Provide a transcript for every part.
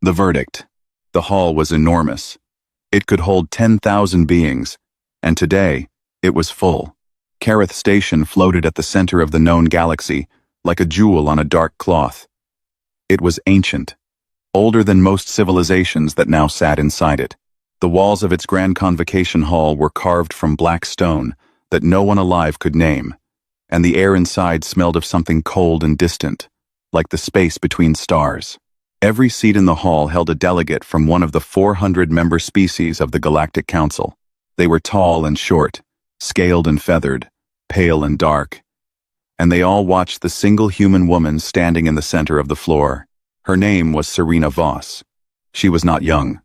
The verdict. The hall was enormous. It could hold 10,000 beings, and today, it was full. Kareth Station floated at the center of the known galaxy, like a jewel on a dark cloth. It was ancient, older than most civilizations that now sat inside it. The walls of its grand convocation hall were carved from black stone that no one alive could name, and the air inside smelled of something cold and distant, like the space between stars. Every seat in the hall held a delegate from one of the 400-member species of the Galactic Council. They were tall and short, scaled and feathered, pale and dark, and they all watched the single human woman standing in the center of the floor. Her name was Serena Voss. She was not young.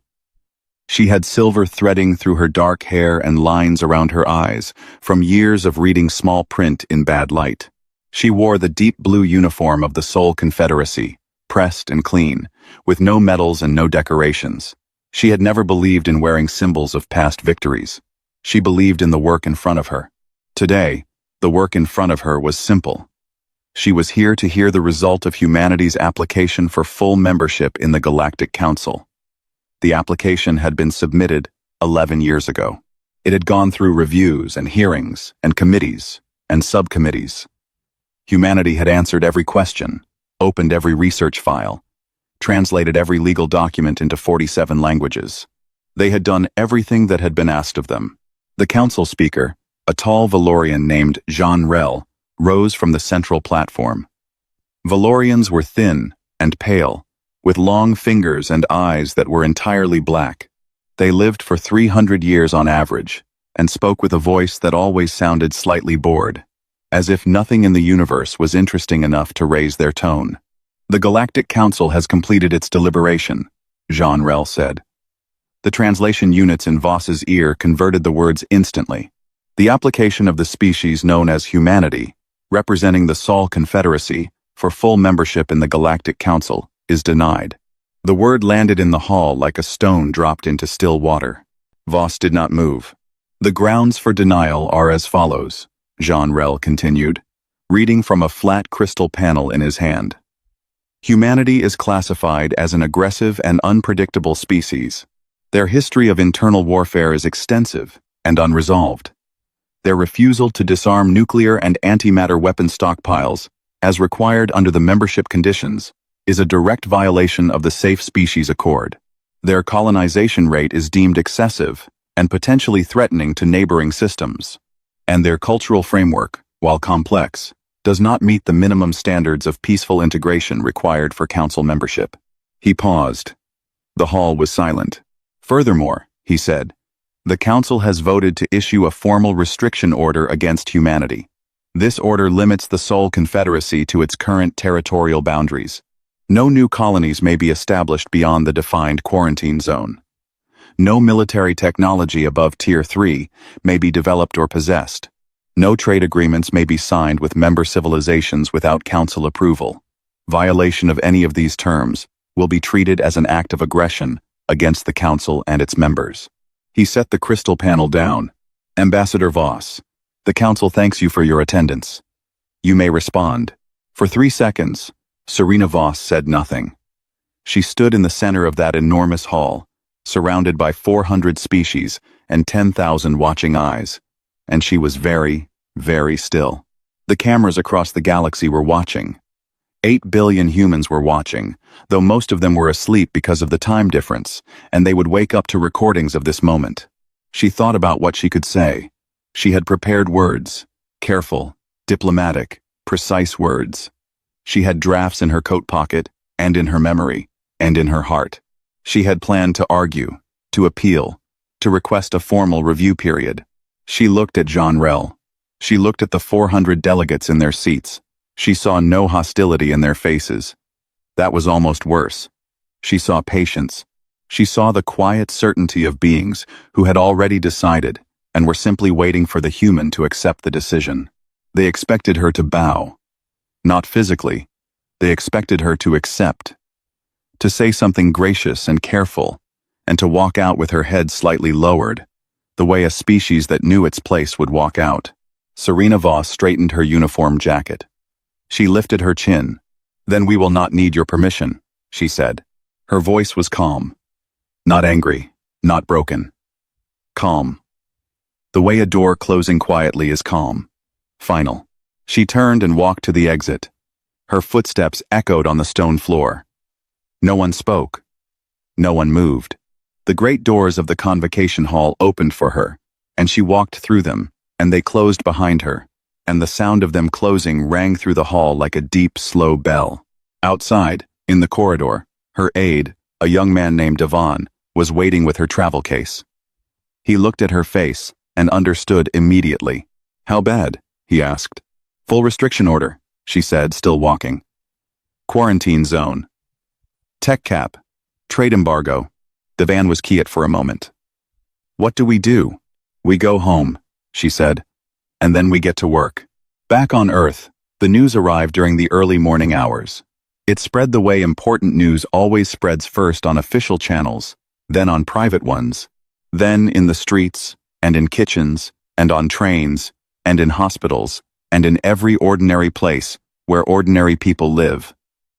She had silver threading through her dark hair and lines around her eyes from years of reading small print in bad light. She wore the deep blue uniform of the Sol Confederacy, pressed and clean, with no medals and no decorations. She had never believed in wearing symbols of past victories. She believed in the work in front of her. Today, the work in front of her was simple. She was here to hear the result of humanity's application for full membership in the Galactic Council. The application had been submitted 11 years ago. It had gone through reviews and hearings and committees and subcommittees. Humanity had answered every question, opened every research file, translated every legal document into 47 languages. They had done everything that had been asked of them. The council speaker, a tall Valorian named Jean Rel, rose from the central platform. Valorians were thin and pale, with long fingers and eyes that were entirely black. They lived for 300 years on average, and spoke with a voice that always sounded slightly bored, as if nothing in the universe was interesting enough to raise their tone. "The Galactic Council has completed its deliberation," Jean Rel said. The translation units in Voss's ear converted the words instantly. The application of the species known as humanity, representing the Sol Confederacy, for full membership in the Galactic Council, is denied. The word landed in the hall like a stone dropped into still water. Voss did not move. "The grounds for denial are as follows," Jean Rel continued, reading from a flat crystal panel in his hand. "Humanity is classified as an aggressive and unpredictable species. Their history of internal warfare is extensive and unresolved. Their refusal to disarm nuclear and antimatter weapon stockpiles, as required under the membership conditions, is a direct violation of the Safe Species Accord. Their colonization rate is deemed excessive and potentially threatening to neighboring systems. And their cultural framework, while complex, does not meet the minimum standards of peaceful integration required for council membership." He paused. The hall was silent. "Furthermore," he said, "the council has voted to issue a formal restriction order against humanity. This order limits the Sol Confederacy to its current territorial boundaries. No new colonies may be established beyond the defined quarantine zone. No military technology above Tier 3 may be developed or possessed. No trade agreements may be signed with member civilizations without council approval. Violation of any of these terms will be treated as an act of aggression against the council and its members." He set the crystal panel down. "Ambassador Voss, the council thanks you for your attendance. You may respond." For 3 seconds, Serena Voss said nothing. She stood in the center of that enormous hall, surrounded by 400 species and 10,000 watching eyes, and she was very, very still. The cameras across the galaxy were watching. 8 billion humans were watching, though most of them were asleep because of the time difference, and they would wake up to recordings of this moment. She thought about what she could say. She had prepared words, careful, diplomatic, precise words. She had drafts in her coat pocket, and in her memory, and in her heart. She had planned to argue, to appeal, to request a formal review period. She looked at Jean Rel. She looked at the 400 delegates in their seats. She saw no hostility in their faces. That was almost worse. She saw patience. She saw the quiet certainty of beings who had already decided and were simply waiting for the human to accept the decision. They expected her to bow. Not physically. They expected her to accept. To say something gracious and careful, and to walk out with her head slightly lowered, the way a species that knew its place would walk out. Serena Voss straightened her uniform jacket. She lifted her chin. "Then we will not need your permission," she said. Her voice was calm. Not angry, not broken. Calm. The way a door closing quietly is calm. Final. She turned and walked to the exit. Her footsteps echoed on the stone floor. No one spoke. No one moved. The great doors of the convocation hall opened for her, and she walked through them, and they closed behind her, and the sound of them closing rang through the hall like a deep, slow bell. Outside, in the corridor, her aide, a young man named Devon, was waiting with her travel case. He looked at her face and understood immediately. How bad? He asked. Full restriction order, she said, still walking. Quarantine zone. Tech cap. Trade embargo. Devan was quiet for a moment. What do? We go home, she said, and then we get to work. Back on Earth, the news arrived during the early morning hours. It spread the way important news always spreads, first on official channels, then on private ones, then in the streets, and in kitchens, and on trains, and in hospitals, and in every ordinary place where ordinary people live.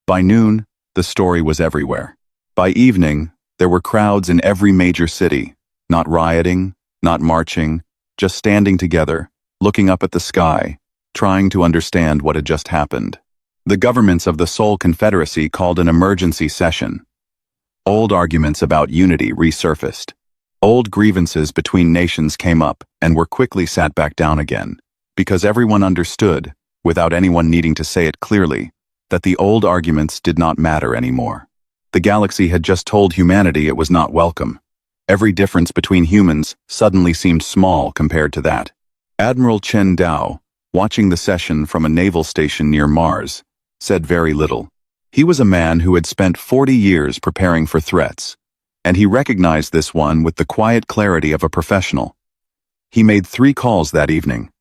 By noon, the story was everywhere. By evening, there were crowds in every major city, not rioting, not marching, just standing together, looking up at the sky, trying to understand what had just happened. The governments of the Seoul Confederacy called an emergency session. Old arguments about unity resurfaced. Old grievances between nations came up and were quickly sat back down again, because everyone understood, without anyone needing to say it clearly, that the old arguments did not matter anymore. The galaxy had just told humanity it was not welcome. Every difference between humans suddenly seemed small compared to that. Admiral Chen Dao, watching the session from a naval station near Mars, said very little. He was a man who had spent 40 years preparing for threats, and he recognized this one with the quiet clarity of a professional. He made 3 calls that evening.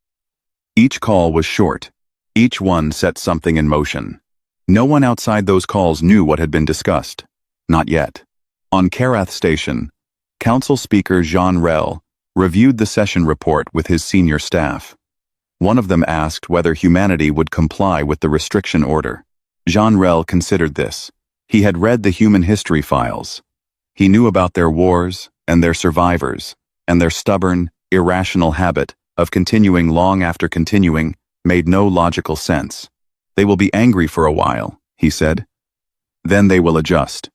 Each call was short. Each one set something in motion. No one outside those calls knew what had been discussed. Not yet. On Karath Station, Council Speaker Jean Rel reviewed the session report with his senior staff. One of them asked whether humanity would comply with the restriction order. Jean Rel considered this. He had read the human history files. He knew about their wars and their survivors, and their stubborn, irrational habit of continuing long after continuing made no logical sense. They will be angry for a while, he said. Then they will adjust.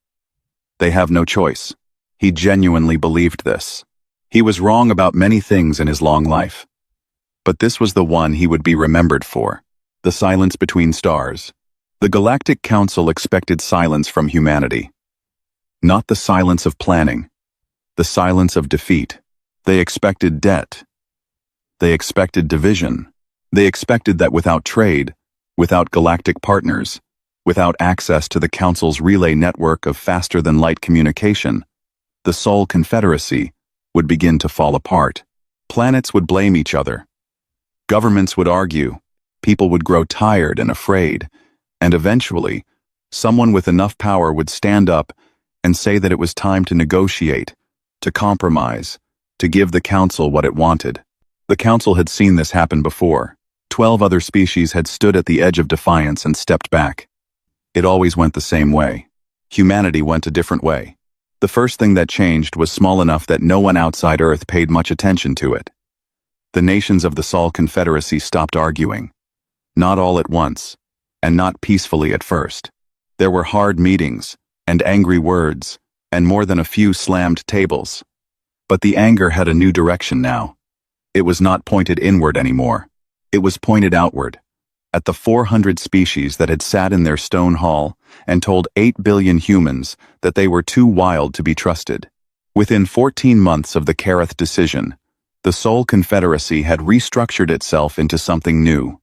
They have no choice. He genuinely believed this. He was wrong about many things in his long life. But this was the one he would be remembered for. The silence between stars. The Galactic Council expected silence from humanity. Not the silence of planning. The silence of defeat. They expected debt. They expected division. They expected that without trade, without galactic partners, without access to the Council's relay network of faster-than-light communication, the Seoul Confederacy would begin to fall apart. Planets would blame each other. Governments would argue. People would grow tired and afraid. And eventually, someone with enough power would stand up and say that it was time to negotiate, to compromise, to give the Council what it wanted. The Council had seen this happen before. 12 other species had stood at the edge of defiance and stepped back. It always went the same way. Humanity went a different way. The first thing that changed was small enough that no one outside Earth paid much attention to it. The nations of the Seoul Confederacy stopped arguing. Not all at once, and not peacefully at first. There were hard meetings, and angry words, and more than a few slammed tables. But the anger had a new direction now. It was not pointed inward anymore. It was pointed outward, at the 400 species that had sat in their stone hall and told 8 billion humans that they were too wild to be trusted. Within 14 months of the Karath decision, the Seoul Confederacy had restructured itself into something new.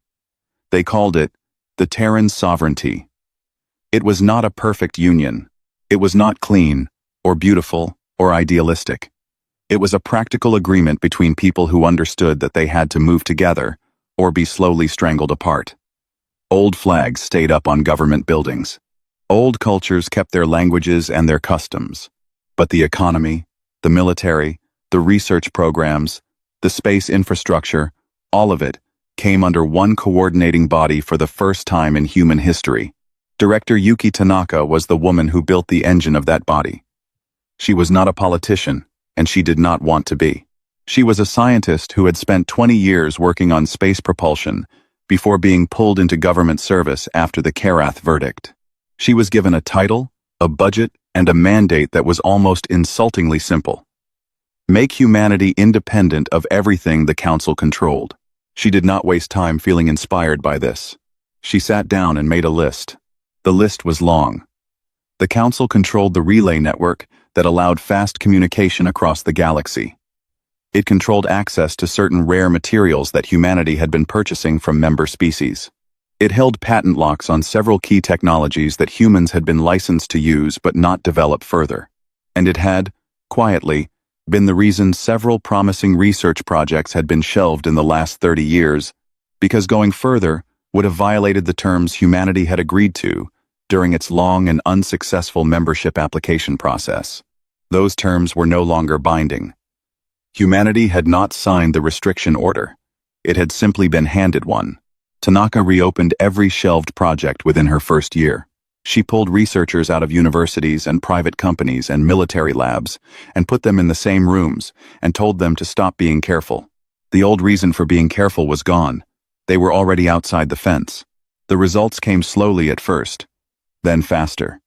They called it the Terran Sovereignty. It was not a perfect union. It was not clean, or beautiful, or idealistic. It was a practical agreement between people who understood that they had to move together or be slowly strangled apart. Old flags stayed up on government buildings. Old cultures kept their languages and their customs. But the economy, the military, the research programs, the space infrastructure, all of it came under one coordinating body for the first time in human history. Director Yuki Tanaka was the woman who built the engine of that body. She was not a politician, and she did not want to be. She was a scientist who had spent 20 years working on space propulsion before being pulled into government service after the Karath verdict. She was given a title, a budget, and a mandate that was almost insultingly simple. Make humanity independent of everything the Council controlled. She did not waste time feeling inspired by this. She sat down and made a list. The list was long. The Council controlled the relay network that allowed fast communication across the galaxy. It controlled access to certain rare materials that humanity had been purchasing from member species. It held patent locks on several key technologies that humans had been licensed to use but not develop further. And it had, quietly, been the reason several promising research projects had been shelved in the last 30 years, because going further would have violated the terms humanity had agreed to during its long and unsuccessful membership application process. Those terms were no longer binding. Humanity had not signed the restriction order. It had simply been handed one. Tanaka reopened every shelved project within her first year. She pulled researchers out of universities and private companies and military labs and put them in the same rooms and told them to stop being careful. The old reason for being careful was gone. They were already outside the fence. The results came slowly at first, then faster.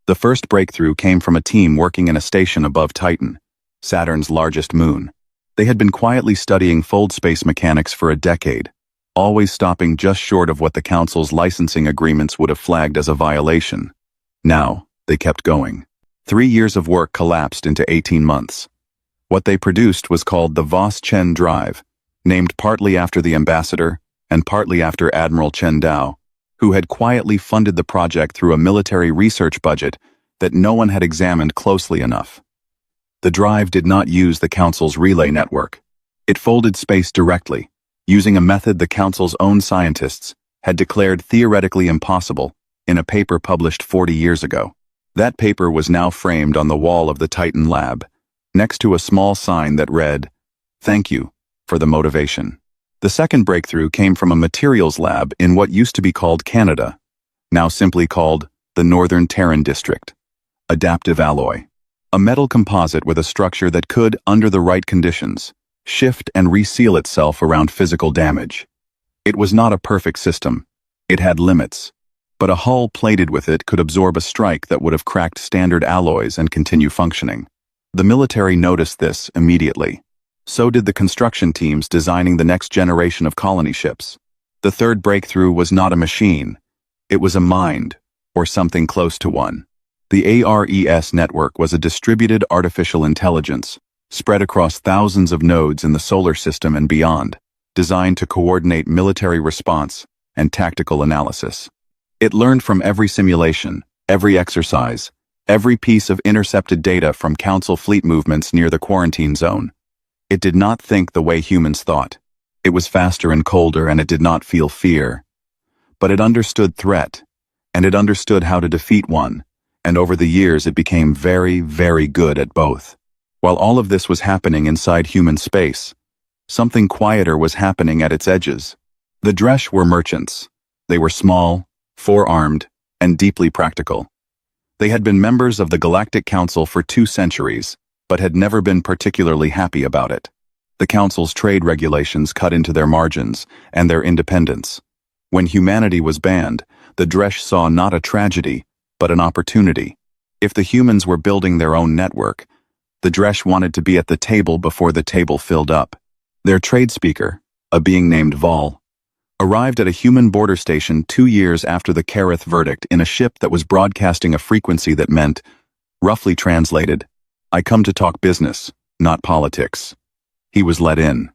The first breakthrough came from a team working in a station above Titan, Saturn's largest moon. They had been quietly studying fold space mechanics for a decade, always stopping just short of what the Council's licensing agreements would have flagged as a violation. Now, they kept going. 3 years of work collapsed into 18 months. What they produced was called the Voss Chen Drive, named partly after the ambassador and partly after Admiral Chen Dao, who had quietly funded the project through a military research budget that no one had examined closely enough. The drive did not use the Council's relay network. It folded space directly, using a method the Council's own scientists had declared theoretically impossible in a paper published 40 years ago. That paper was now framed on the wall of the Titan lab, next to a small sign that read, "Thank you for the motivation." The second breakthrough came from a materials lab in what used to be called Canada, now simply called the Northern Terran District. Adaptive alloy. A metal composite with a structure that could, under the right conditions, shift and reseal itself around physical damage. It was not a perfect system. It had limits. But a hull plated with it could absorb a strike that would have cracked standard alloys and continue functioning. The military noticed this immediately. So did the construction teams designing the next generation of colony ships. The third breakthrough was not a machine. It was a mind, or something close to one. The ARES network was a distributed artificial intelligence, spread across thousands of nodes in the solar system and beyond, designed to coordinate military response and tactical analysis. It learned from every simulation, every exercise, every piece of intercepted data from Council fleet movements near the quarantine zone. It did not think the way humans thought. It was faster and colder, and it did not feel fear. But it understood threat, and it understood how to defeat one, and over the years it became very, very good at both. While all of this was happening inside human space, something quieter was happening at its edges. The Dresh were merchants. They were small, four-armed, and deeply practical. They had been members of the Galactic Council for 2 centuries, but had never been particularly happy about it. The Council's trade regulations cut into their margins and their independence. When humanity was banned, the Dresh saw not a tragedy, but an opportunity. If the humans were building their own network, the Dresh wanted to be at the table before the table filled up. Their trade speaker, a being named Vol, arrived at a human border station 2 years after the Karath verdict in a ship that was broadcasting a frequency that meant, roughly translated, "I come to talk business, not politics." He was let in.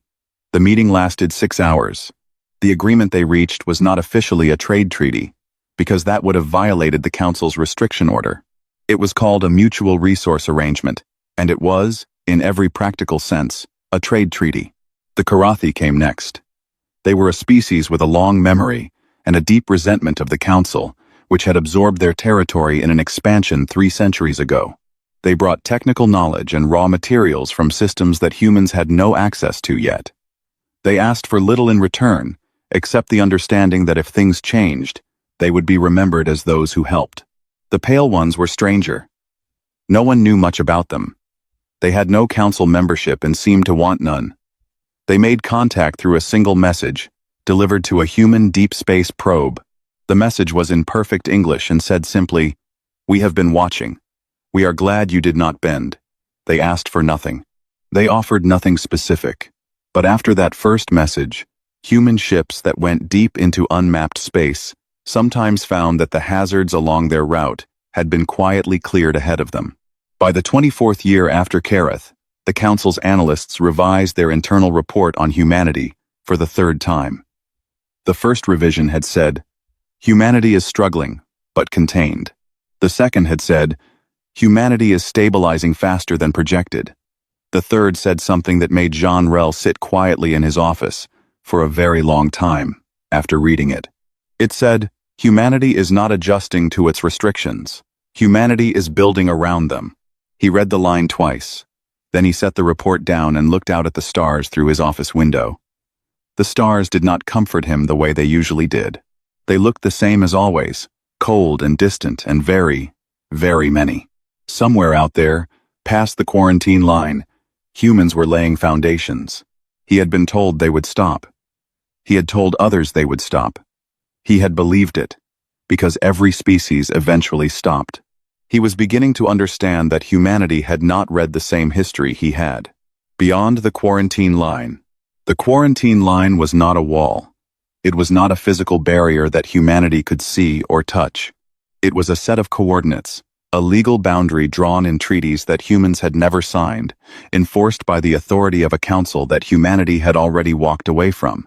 The meeting lasted 6 hours. The agreement they reached was not officially a trade treaty, because that would have violated the Council's restriction order. It was called a mutual resource arrangement, and it was, in every practical sense, a trade treaty. The Karathi came next. They were a species with a long memory and a deep resentment of the Council, which had absorbed their territory in an expansion 3 centuries ago. They brought technical knowledge and raw materials from systems that humans had no access to yet. They asked for little in return, except the understanding that if things changed, They would be remembered as those who helped. The pale ones were stranger. No one knew much about them. They had no council membership and seemed to want none. They made contact through a single message, delivered to a human deep space probe. The message was in perfect English and said simply, "We have been watching. We are glad you did not bend." They asked for nothing. They offered nothing specific. But after that first message, human ships that went deep into unmapped space sometimes found that the hazards along their route had been quietly cleared ahead of them. By the 24th year after Kareth, the Council's analysts revised their internal report on humanity for the third time. The first revision had said, "Humanity is struggling, but contained." The second had said, "Humanity is stabilizing faster than projected." The third said something that made Jean Rel sit quietly in his office for a very long time after reading it. It said, "Humanity is not adjusting to its restrictions. Humanity is building around them." He read the line twice. Then he set the report down and looked out at the stars through his office window. The stars did not comfort him the way they usually did. They looked the same as always, cold and distant and very, very many. Somewhere out there, past the quarantine line, humans were laying foundations. He had been told they would stop. He had told others they would stop. He had believed it, because every species eventually stopped. He was beginning to understand that humanity had not read the same history he had. Beyond the quarantine line. The quarantine line was not a wall. It was not a physical barrier that humanity could see or touch. It was a set of coordinates, a legal boundary drawn in treaties that humans had never signed, enforced by the authority of a council that humanity had already walked away from.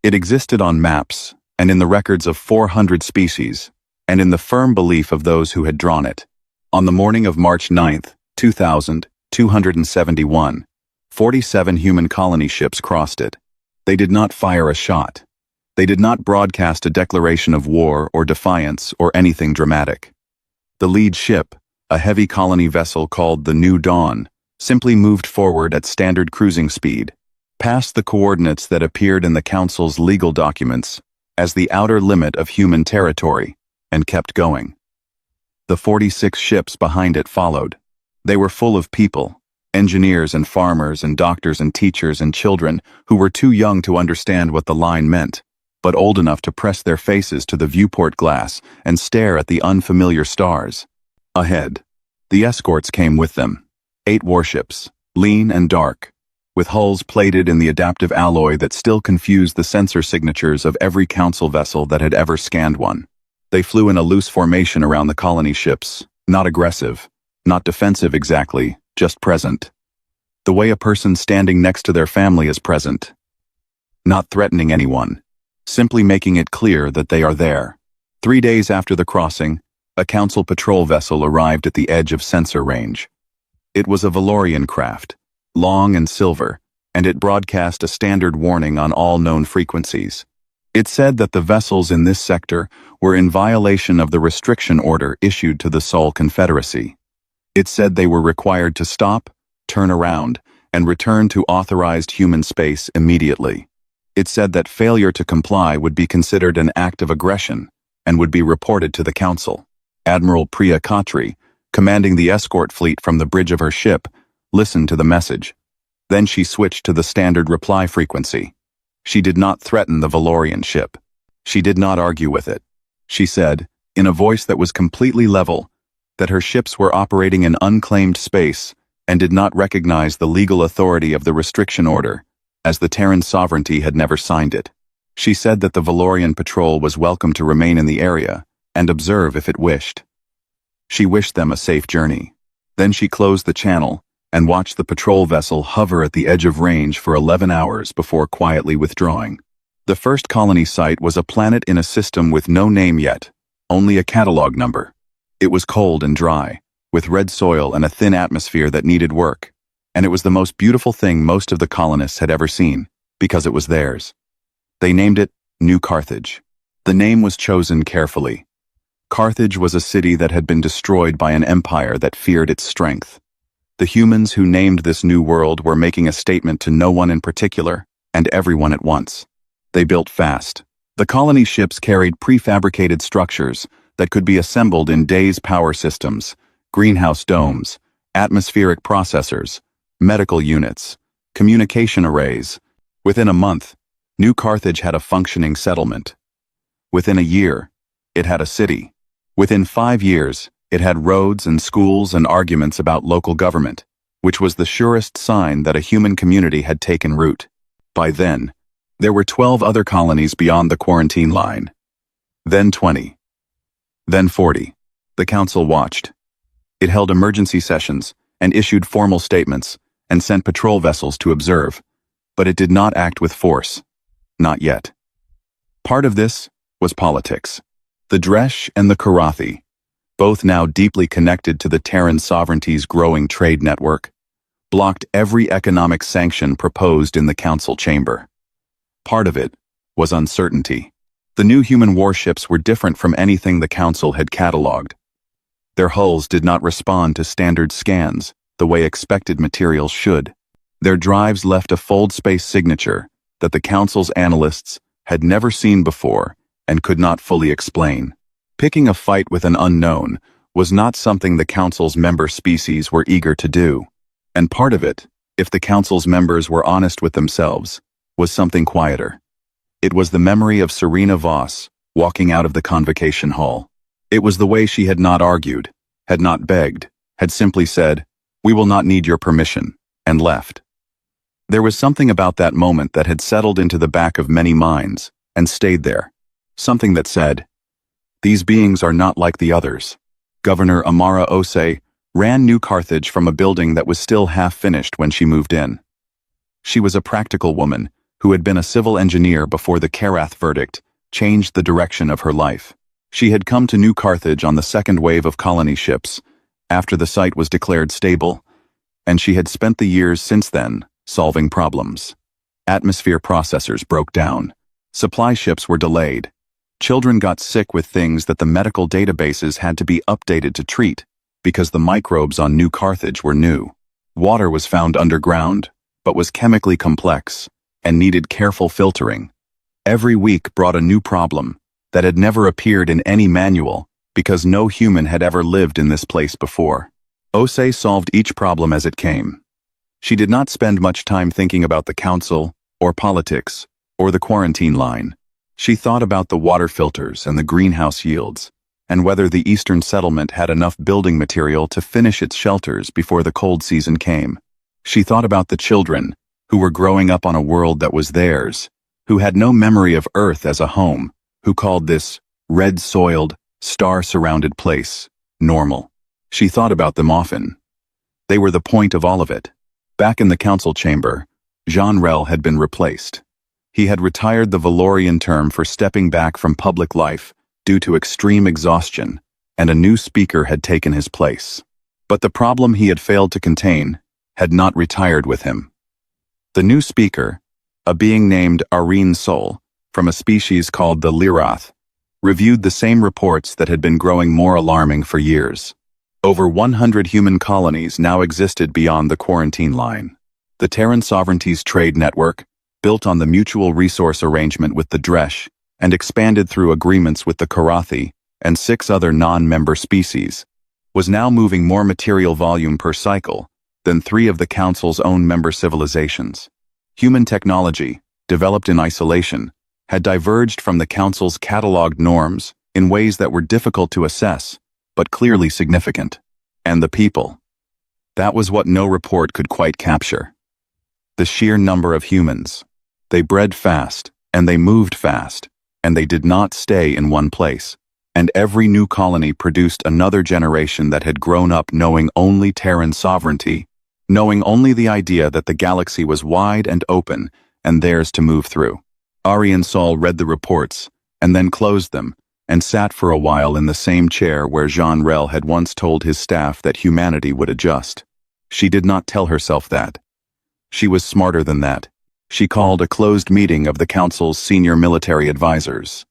It existed on maps, and in the records of 400 species, and in the firm belief of those who had drawn it. On the morning of March 9th, 2271, 47 human colony ships crossed it. They did not fire a shot. They did not broadcast a declaration of war or defiance or anything dramatic. The lead ship, a heavy colony vessel called the New Dawn, simply moved forward at standard cruising speed, past the coordinates that appeared in the Council's legal documents as the outer limit of human territory, and kept going. The 46 ships behind it followed. They were full of people, engineers and farmers and doctors and teachers and children who were too young to understand what the line meant, but old enough to press their faces to the viewport glass and stare at the unfamiliar stars. Ahead, the escorts came with them. 8 warships, lean and dark, with hulls plated in the adaptive alloy that still confused the sensor signatures of every council vessel that had ever scanned one. They flew in a loose formation around the colony ships, not aggressive, not defensive exactly, just present. The way a person standing next to their family is present. Not threatening anyone, simply making it clear that they are there. 3 days after the crossing, a council patrol vessel arrived at the edge of sensor range. It was a Valorian craft, long and silver, and it broadcast a standard warning on all known frequencies. It said that the vessels in this sector were in violation of the restriction order issued to the Sol Confederacy. It said they were required to stop, turn around, and return to authorized human space immediately. It said that failure to comply would be considered an act of aggression and would be reported to the Council. Admiral Priya Khatri, commanding the escort fleet from the bridge of her ship, listened to the message. Then she switched to the standard reply frequency. She did not threaten the Valorian ship. She did not argue with it. She said, in a voice that was completely level, that her ships were operating in unclaimed space and did not recognize the legal authority of the restriction order, as the Terran sovereignty had never signed it. She said that the Valorian patrol was welcome to remain in the area and observe if it wished. She wished them a safe journey. Then she closed the channel and watched the patrol vessel hover at the edge of range for 11 hours before quietly withdrawing. The first colony site was a planet in a system with no name yet, only a catalog number. It was cold and dry, with red soil and a thin atmosphere that needed work, and it was the most beautiful thing most of the colonists had ever seen, because it was theirs. They named it New Carthage. The name was chosen carefully. Carthage was a city that had been destroyed by an empire that feared its strength. The humans who named this new world were making a statement to no one in particular, and everyone at once. They built fast, The colony ships carried prefabricated structures that could be assembled in days: power systems, greenhouse domes, atmospheric processors, medical units, communication arrays. Within a month, New Carthage had a functioning settlement. Within a year, it had a city. Within 5 years, it had roads and schools and arguments about local government, which was the surest sign that a human community had taken root. By then, there were 12 other colonies beyond the quarantine line. Then 20. Then 40. The council watched. It held emergency sessions and issued formal statements and sent patrol vessels to observe, but it did not act with force. Not yet. Part of this was politics. The Dresh and the Karathi, both now deeply connected to the Terran sovereignty's growing trade network, blocked every economic sanction proposed in the council chamber. Part of it was uncertainty. The new human warships were different from anything the council had catalogued. Their hulls did not respond to standard scans the way expected materials should. Their drives left a fold-space signature that the council's analysts had never seen before and could not fully explain. Picking a fight with an unknown was not something the council's member species were eager to do. And part of it, if the council's members were honest with themselves, was something quieter. It was the memory of Serena Voss walking out of the convocation hall. It was the way she had not argued, had not begged, had simply said, "We will not need your permission," and left. There was something about that moment that had settled into the back of many minds and stayed there. Something that said, "These beings are not like the others." Governor Amara Osei ran New Carthage from a building that was still half-finished when she moved in. She was a practical woman who had been a civil engineer before the Karath verdict changed the direction of her life. She had come to New Carthage on the second wave of colony ships, after the site was declared stable, and she had spent the years since then solving problems. Atmosphere processors broke down. Supply ships were delayed. Children got sick with things that the medical databases had to be updated to treat because the microbes on New Carthage were new. Water was found underground, but was chemically complex and needed careful filtering. Every week brought a new problem that had never appeared in any manual because no human had ever lived in this place before. Osei solved each problem as it came. She did not spend much time thinking about the council, or politics, or the quarantine line. She thought about the water filters and the greenhouse yields, and whether the eastern settlement had enough building material to finish its shelters before the cold season came. She thought about the children, who were growing up on a world that was theirs, who had no memory of Earth as a home, who called this red-soiled, star-surrounded place normal. She thought about them often. They were the point of all of it. Back in the council chamber, Jean Rel had been replaced. He had retired the Valorian term for stepping back from public life due to extreme exhaustion, and a new speaker had taken his place. But the problem he had failed to contain had not retired with him. The new speaker, a being named Areen Sol, from a species called the Lirath, reviewed the same reports that had been growing more alarming for years. Over 100 human colonies now existed beyond the quarantine line. The Terran Sovereignty's trade network, built on the mutual resource arrangement with the Dresh and expanded through agreements with the Karathi and 6 other non-member species, was now moving more material volume per cycle than 3 of the Council's own member civilizations. Human technology, developed in isolation, had diverged from the Council's catalogued norms in ways that were difficult to assess, but clearly significant. And the people. That was what no report could quite capture. The sheer number of humans. They bred fast, and they moved fast, and they did not stay in one place. And every new colony produced another generation that had grown up knowing only Terran sovereignty, knowing only the idea that the galaxy was wide and open and theirs to move through. Areen Sol read the reports, and then closed them, and sat for a while in the same chair where Jean Rel had once told his staff that humanity would adjust. She did not tell herself that. She was smarter than that. She called a closed meeting of the Council's senior military advisors.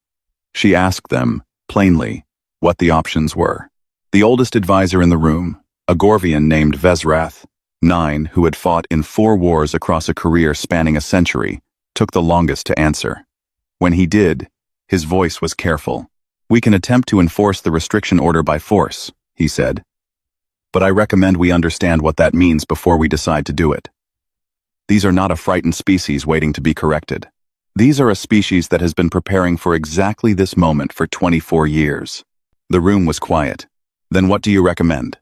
She asked them, plainly, what the options were. The oldest advisor in the room, a Gorvian named Vezrath, 9, who had fought in 4 wars across a career spanning a century, took the longest to answer. When he did, His voice was careful. "We can attempt to enforce the restriction order by force," he said. "But I recommend we understand what that means before we decide to do it. These are not a frightened species waiting to be corrected. These are a species that has been preparing for exactly this moment for 24 years. The room was quiet. "Then what do you recommend?"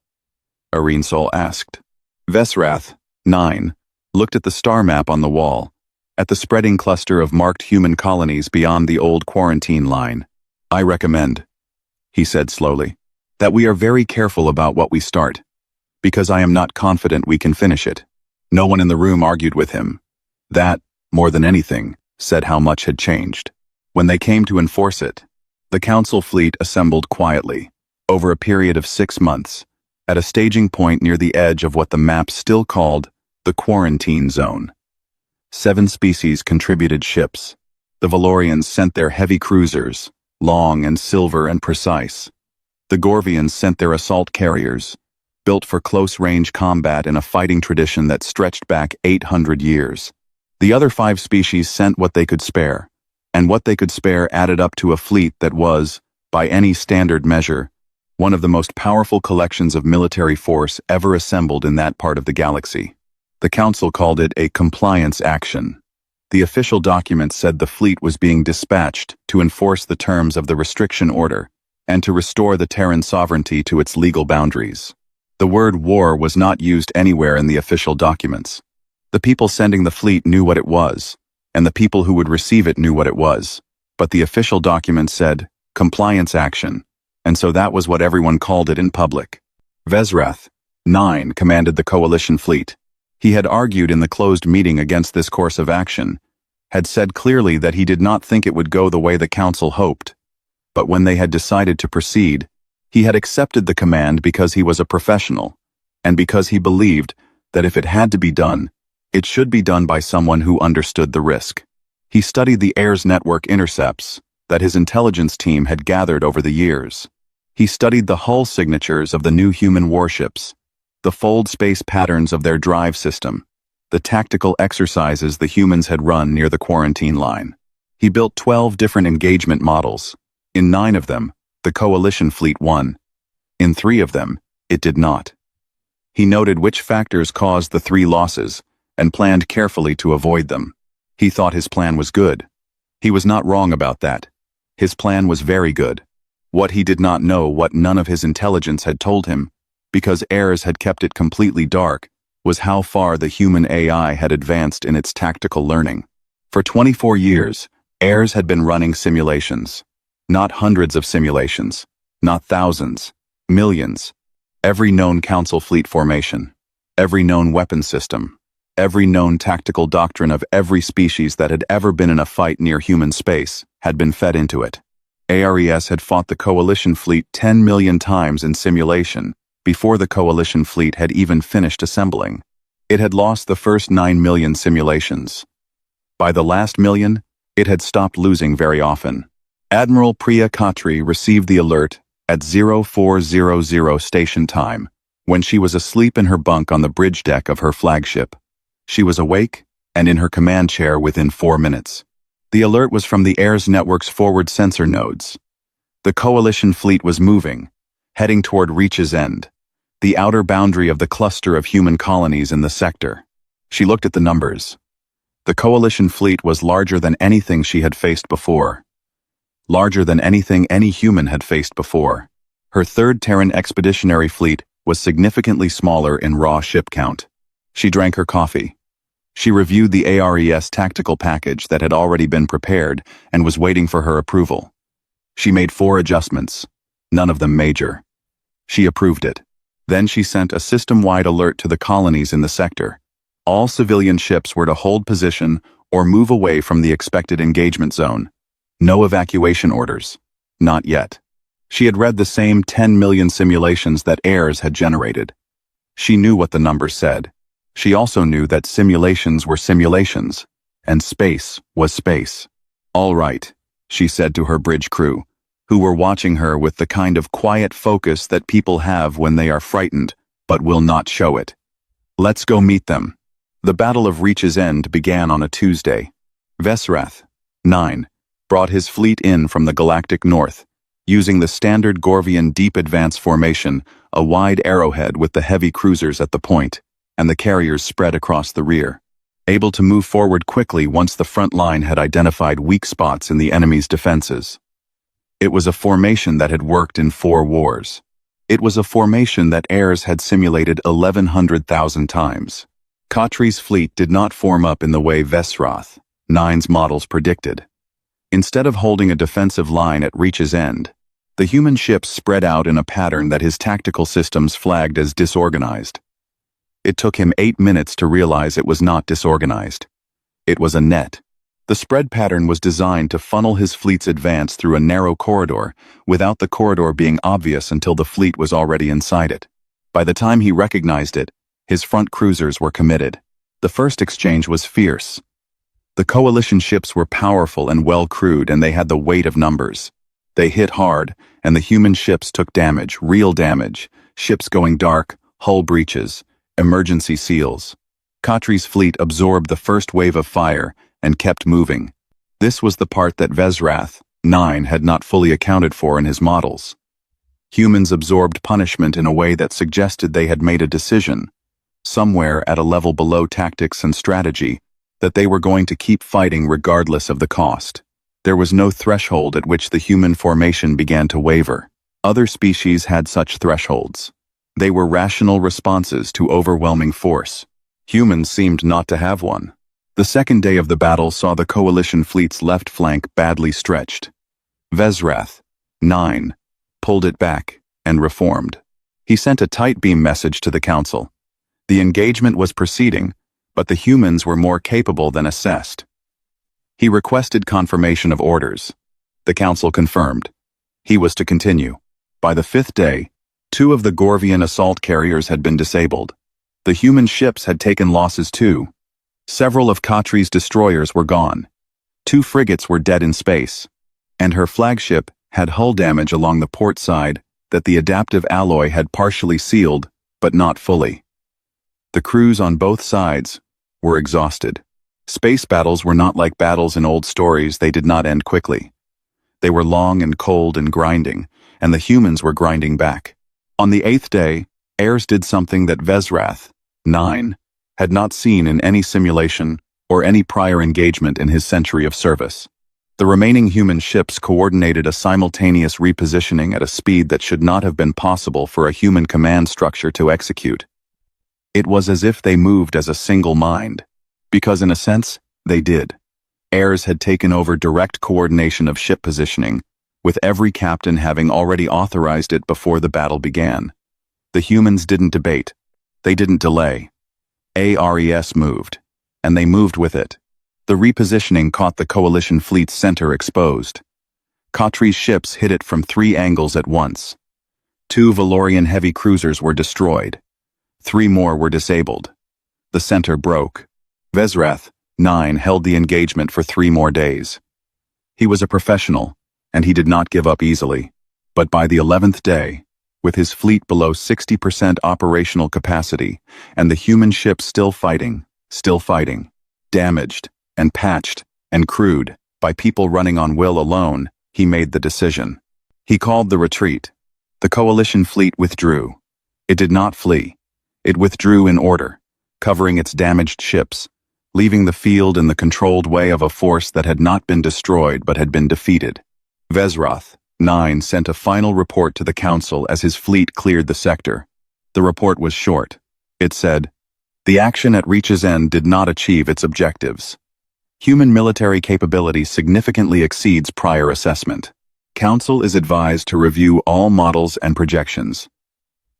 Arinsol asked. Vesrath, 9, looked at the star map on the wall, at the spreading cluster of marked human colonies beyond the old quarantine line. "I recommend," he said slowly, "that we are very careful about what we start, because I am not confident we can finish it." No one in the room argued with him. That, more than anything, said how much had changed. When they came to enforce it, the Council fleet assembled quietly, over a period of 6 months, at a staging point near the edge of what the map still called the Quarantine Zone. 7 species contributed ships. The Valorians sent their heavy cruisers, long and silver and precise. The Gorvians sent their assault carriers, built for close-range combat in a fighting tradition that stretched back 800 years. The other 5 species sent what they could spare, and what they could spare added up to a fleet that was, by any standard measure, one of the most powerful collections of military force ever assembled in that part of the galaxy. The Council called it a compliance action. The official document said the fleet was being dispatched to enforce the terms of the restriction order and to restore the Terran sovereignty to its legal boundaries. The word war was not used anywhere in the official documents. The people sending the fleet knew what it was, and the people who would receive it knew what it was, but the official document said, compliance action, and so that was what everyone called it in public. Vesrath, 9, commanded the coalition fleet. He had argued in the closed meeting against this course of action, had said clearly that he did not think it would go the way the Council hoped, but when they had decided to proceed, he had accepted the command because he was a professional, and because he believed that if it had to be done, it should be done by someone who understood the risk. He studied the Heirs network intercepts that his intelligence team had gathered over the years. He studied the hull signatures of the new human warships, the fold space patterns of their drive system, the tactical exercises the humans had run near the quarantine line. He built 12 different engagement models. In 9 of them, the coalition fleet won. In 3 of them, it did not. He noted which factors caused the 3 losses and planned carefully to avoid them. He thought his plan was good. He was not wrong about that. His plan was very good. What he did not know, what none of his intelligence had told him, because Heirs had kept it completely dark, was how far the human AI had advanced in its tactical learning. For 24 years, Heirs had been running simulations. Not hundreds of simulations, not thousands, millions. Every known Council fleet formation, every known weapon system, every known tactical doctrine of every species that had ever been in a fight near human space had been fed into it. ARES had fought the coalition fleet 10 million times in simulation before the coalition fleet had even finished assembling. It had lost the first 9 million simulations. By the last million, it had stopped losing very often. Admiral Priya Khatri received the alert at 0400 station time, when she was asleep in her bunk on the bridge deck of her flagship. She was awake and in her command chair within 4 minutes. The alert was from the Heirs network's forward sensor nodes. The coalition fleet was moving, heading toward Reach's End, the outer boundary of the cluster of human colonies in the sector. She looked at the numbers. The coalition fleet was larger than anything she had faced before. Larger than anything any human had faced before. Her 3rd Terran expeditionary fleet was significantly smaller in raw ship count. She drank her coffee. She reviewed the ARES tactical package that had already been prepared and was waiting for her approval. She made 4 adjustments, none of them major. She approved it. Then she sent a system-wide alert to the colonies in the sector. All civilian ships were to hold position or move away from the expected engagement zone. No evacuation orders. Not yet. She had read the same 10 million simulations that Heirs had generated. She knew what the numbers said. She also knew that simulations were simulations, and space was space. "All right," she said to her bridge crew, who were watching her with the kind of quiet focus that people have when they are frightened, but will not show it. "Let's go meet them." The Battle of Reach's End began on a Tuesday. Vesrath, 9, brought his fleet in from the galactic north, using the standard Gorvian deep advance formation, a wide arrowhead with the heavy cruisers at the point, and the carriers spread across the rear, able to move forward quickly once the front line had identified weak spots in the enemy's defenses. It was a formation that had worked in 4 wars. It was a formation that Ayres had simulated 1,100,000 times. Khatri's fleet did not form up in the way Vesrath, 9's models predicted. Instead of holding a defensive line at Reach's end, the human ships spread out in a pattern that his tactical systems flagged as disorganized. It took him 8 minutes to realize it was not disorganized. It was a net. The spread pattern was designed to funnel his fleet's advance through a narrow corridor, without the corridor being obvious until the fleet was already inside it. By the time he recognized it, his front cruisers were committed. The first exchange was fierce. The coalition ships were powerful and well-crewed, and they had the weight of numbers. They hit hard, and the human ships took damage, real damage, ships going dark, hull breaches, emergency seals. Khatri's fleet absorbed the first wave of fire and kept moving. This was the part that Vesrath, 9, had not fully accounted for in his models. Humans absorbed punishment in a way that suggested they had made a decision, somewhere at a level below tactics and strategy, that they were going to keep fighting regardless of the cost. There was no threshold at which the human formation began to waver. Other species had such thresholds. They were rational responses to overwhelming force. Humans seemed not to have one. The second day of the battle saw the coalition fleet's left flank badly stretched. Vesrath, 9, pulled it back and reformed. He sent a tight beam message to the council. The engagement was proceeding, but the humans were more capable than assessed. He requested confirmation of orders. The council confirmed. He was to continue. By the 5th day, 2 of the Gorvian assault carriers had been disabled. The human ships had taken losses too. Several of Khatri's destroyers were gone. 2 frigates were dead in space, and her flagship had hull damage along the port side that the adaptive alloy had partially sealed, but not fully. The crews on both sides were exhausted. Space battles were not like battles in old stories. They did not end quickly. They were long and cold and grinding, and the humans were grinding back. On the 8th day, Ayres did something that Vesrath, 9, had not seen in any simulation or any prior engagement in his century of service. The remaining human ships coordinated a simultaneous repositioning at a speed that should not have been possible for a human command structure to execute. It was as if they moved as a single mind, because in a sense, they did. Ayres had taken over direct coordination of ship positioning, with every captain having already authorized it before the battle began. The humans didn't debate. They didn't delay. Ayres moved, and they moved with it. The repositioning caught the coalition fleet's center exposed. Khatri's ships hit it from 3 angles at once. 2 Valorian heavy cruisers were destroyed. 3 more were disabled. The center broke. Vesrath, 9, held the engagement for 3 more days. He was a professional, and he did not give up easily. But by the 11th day, with his fleet below 60% operational capacity, and the human ships still fighting, damaged, and patched, and crewed, by people running on will alone, he made the decision. He called the retreat. The coalition fleet withdrew. It did not flee. It withdrew in order, covering its damaged ships, leaving the field in the controlled way of a force that had not been destroyed but had been defeated. Vesrath, 9, sent a final report to the council as his fleet cleared the sector. The report was short. It said, "The action at Reach's End did not achieve its objectives. Human military capability significantly exceeds prior assessment. Council is advised to review all models and projections.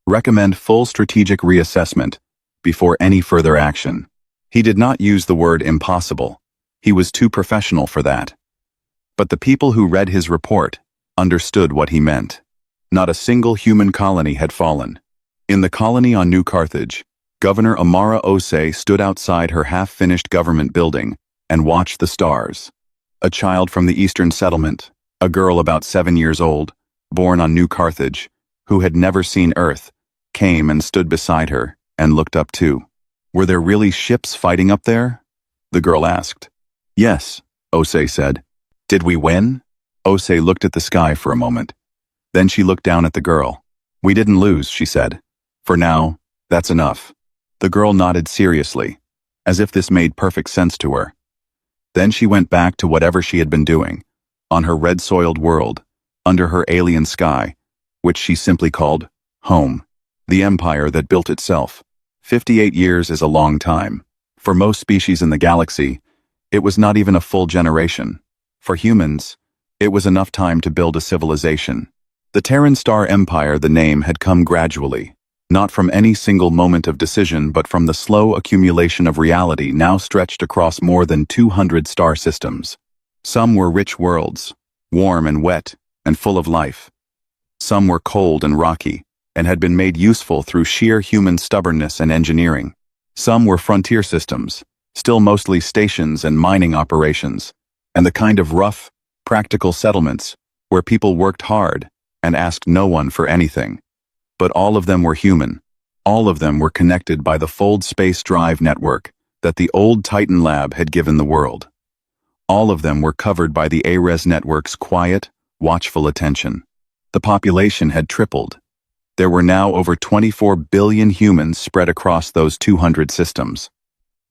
Recommend full strategic reassessment before any further action." He did not use the word impossible. He was too professional for that. But the people who read his report understood what he meant. Not a single human colony had fallen. In the colony on New Carthage, Governor Amara Osei stood outside her half-finished government building and watched the stars. A child from the eastern settlement, a girl about 7 years old, born on New Carthage, who had never seen Earth, came and stood beside her and looked up too. "Were there really ships fighting up there?" the girl asked. "Yes," Osei said. Did we win? Ose looked at the sky for a moment. Then she looked down at the girl. We didn't lose, she said. For now, that's enough. The girl nodded seriously, as if this made perfect sense to her. Then she went back to whatever she had been doing, on her red-soiled world, under her alien sky, which she simply called home, the empire that built itself. 58 years is a long time. For most species in the galaxy, it was not even a full generation. For humans, it was enough time to build a civilization. The Terran Star Empire, the name, had come gradually, not from any single moment of decision but from the slow accumulation of reality now stretched across more than 200 star systems. Some were rich worlds, warm and wet and full of life. Some were cold and rocky, and had been made useful through sheer human stubbornness and engineering. Some were frontier systems, still mostly stations and mining operations, and the kind of rough, practical settlements where people worked hard and asked no one for anything. But all of them were human. All of them were connected by the Fold Space Drive network that the old Titan lab had given the world. All of them were covered by the Ares network's quiet, watchful attention. The population had tripled. There were now over 24 billion humans spread across those 200 systems.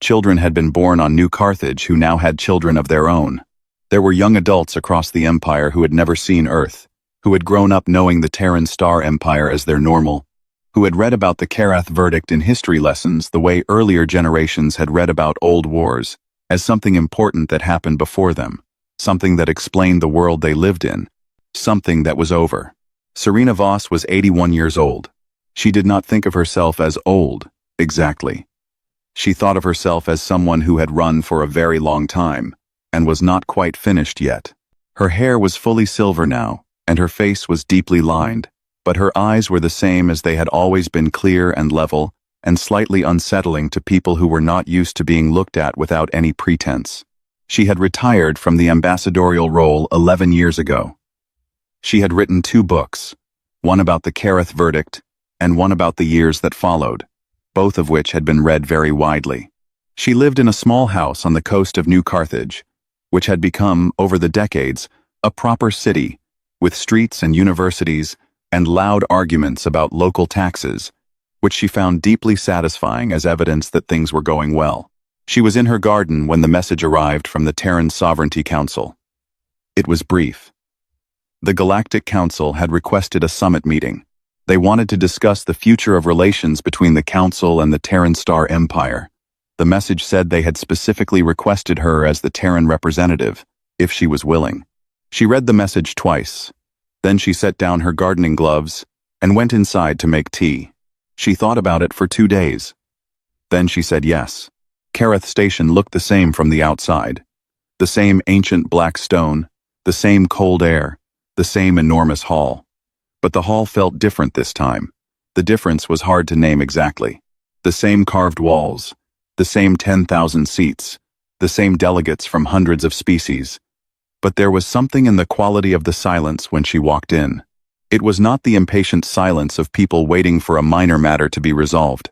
Children had been born on New Carthage who now had children of their own. There were young adults across the Empire who had never seen Earth, who had grown up knowing the Terran Star Empire as their normal, who had read about the Karath verdict in history lessons the way earlier generations had read about old wars, as something important that happened before them, something that explained the world they lived in, something that was over. Serena Voss was 81 years old. She did not think of herself as old, exactly. She thought of herself as someone who had run for a very long time, and was not quite finished yet. Her hair was fully silver now, and her face was deeply lined, but her eyes were the same as they had always been, clear and level, and slightly unsettling to people who were not used to being looked at without any pretense. She had retired from the ambassadorial role 11 years ago. She had written 2 books, one about the Karath verdict and one about the years that followed, both of which had been read very widely. She lived in a small house on the coast of New Carthage, which had become, over the decades, a proper city, with streets and universities and loud arguments about local taxes, which she found deeply satisfying as evidence that things were going well. She was in her garden when the message arrived from the Terran Sovereignty Council. It was brief. The Galactic Council had requested a summit meeting. They wanted to discuss the future of relations between the Council and the Terran Star Empire. The message said they had specifically requested her as the Terran representative, if she was willing. She read the message twice. Then she set down her gardening gloves and went inside to make tea. She thought about it for 2 days. Then she said yes. Karath Station looked the same from the outside. The same ancient black stone, the same cold air, the same enormous hall. But the hall felt different this time. The difference was hard to name exactly. The same carved walls, the same 10,000 seats, the same delegates from hundreds of species. But there was something in the quality of the silence when she walked in. It was not the impatient silence of people waiting for a minor matter to be resolved.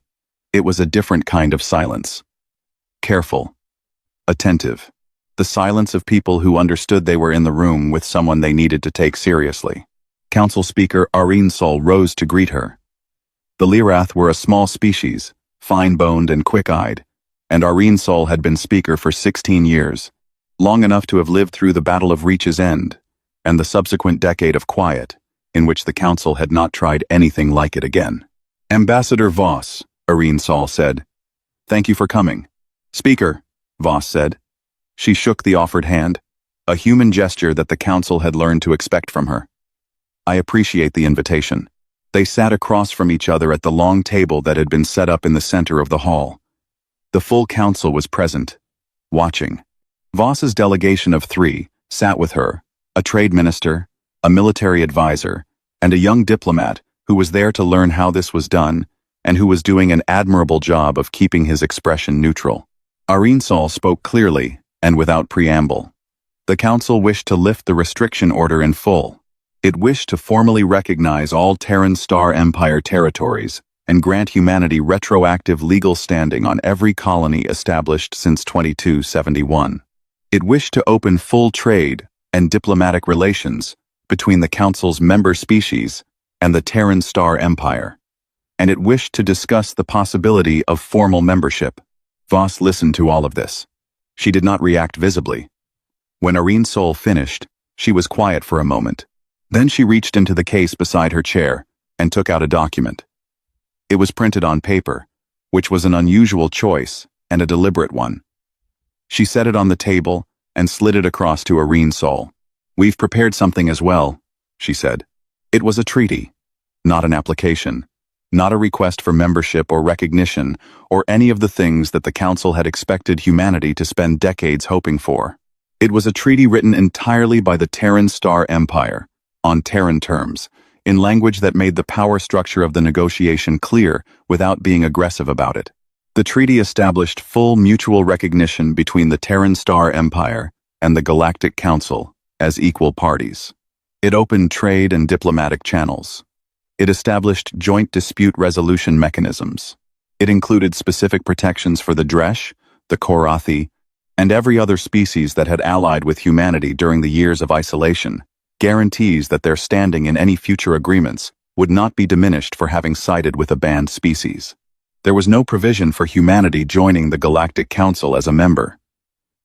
It was a different kind of silence. Careful. Attentive. The silence of people who understood they were in the room with someone they needed to take seriously. Council Speaker Areen Sol rose to greet her. The Lirath were a small species, fine-boned and quick-eyed, and Areen Sol had been speaker for 16 years, long enough to have lived through the Battle of Reach's End, and the subsequent decade of quiet, in which the Council had not tried anything like it again. Ambassador Voss, Areen Sol said. Thank you for coming. Speaker, Voss said. She shook the offered hand, a human gesture that the Council had learned to expect from her. I appreciate the invitation. They sat across from each other at the long table that had been set up in the center of the hall. The full Council was present, watching. Voss's delegation of 3 sat with her, a trade minister, a military advisor, and a young diplomat who was there to learn how this was done and who was doing an admirable job of keeping his expression neutral. Areen Sol spoke clearly and without preamble. The Council wished to lift the restriction order in full. It wished to formally recognize all Terran Star Empire territories and grant humanity retroactive legal standing on every colony established since 2271. It wished to open full trade and diplomatic relations between the Council's member species and the Terran Star Empire, and it wished to discuss the possibility of formal membership. Voss listened to all of this. She did not react visibly. When Irene Sol finished, she was quiet for a moment. Then she reached into the case beside her chair and took out a document. It was printed on paper, which was an unusual choice and a deliberate one. She set it on the table and slid it across to Irene Sol. "We've prepared something as well," she said. It was a treaty, not an application, not a request for membership or recognition or any of the things that the Council had expected humanity to spend decades hoping for. It was a treaty written entirely by the Terran Star Empire, on Terran terms, in language that made the power structure of the negotiation clear without being aggressive about it. The treaty established full mutual recognition between the Terran Star Empire and the Galactic Council as equal parties. It opened trade and diplomatic channels. It established joint dispute resolution mechanisms. It included specific protections for the Dresh, the Korathi, and every other species that had allied with humanity during the years of isolation, guarantees that their standing in any future agreements would not be diminished for having sided with a banned species. There was no provision for humanity joining the Galactic Council as a member.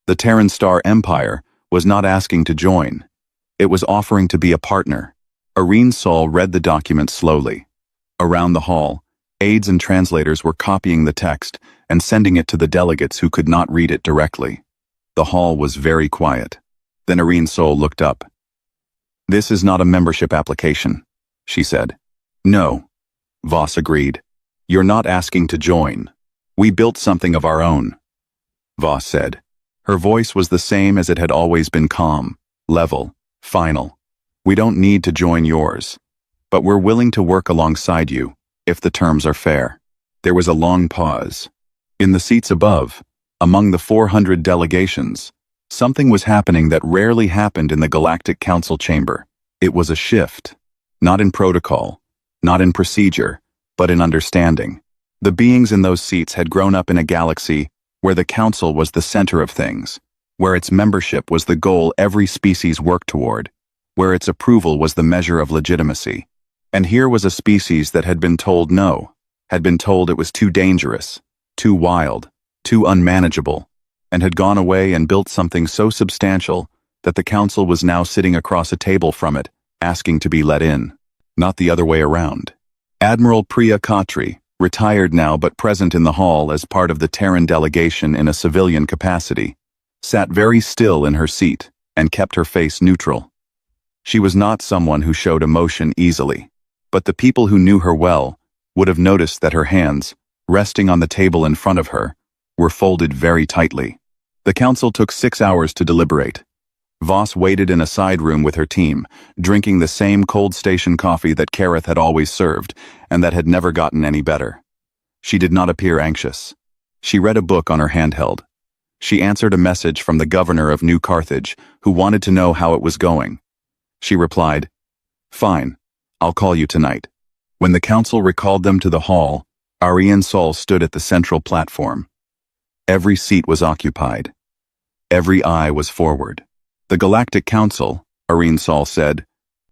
The Terran Star Empire was not asking to join. It was offering to be a partner. Irene Sol read the document slowly. Around the hall, aides and translators were copying the text and sending it to the delegates who could not read it directly. The hall was very quiet. Then Irene Sol looked up. "This is not a membership application," she said. "No," Voss agreed. "You're not asking to join. We built something of our own," Voss said. Her voice was the same as it had always been, calm, level, final. "We don't need to join yours, but we're willing to work alongside you, if the terms are fair." There was a long pause. In the seats above, among the 400 delegations, something was happening that rarely happened in the Galactic Council chamber. It was a shift. Not in protocol, not in procedure, but in understanding. The beings in those seats had grown up in a galaxy where the Council was the center of things, where its membership was the goal every species worked toward, where its approval was the measure of legitimacy. And here was a species that had been told no, had been told it was too dangerous, too wild, too unmanageable, and had gone away and built something so substantial that the Council was now sitting across a table from it, asking to be let in, not the other way around. Admiral Priya Khatri, retired now but present in the hall as part of the Terran delegation in a civilian capacity, sat very still in her seat and kept her face neutral. She was not someone who showed emotion easily, but the people who knew her well would have noticed that her hands, resting on the table in front of her, were folded very tightly. The Council took 6 hours to deliberate. Voss waited in a side room with her team, drinking the same cold station coffee that Kareth had always served, and that had never gotten any better. She did not appear anxious. She read a book on her handheld. She answered a message from the governor of New Carthage, who wanted to know how it was going. She replied, "Fine, I'll call you tonight." When the Council recalled them to the hall, Irene Sol stood at the central platform. Every seat was occupied. Every eye was forward. "The Galactic Council," Irene Sol said,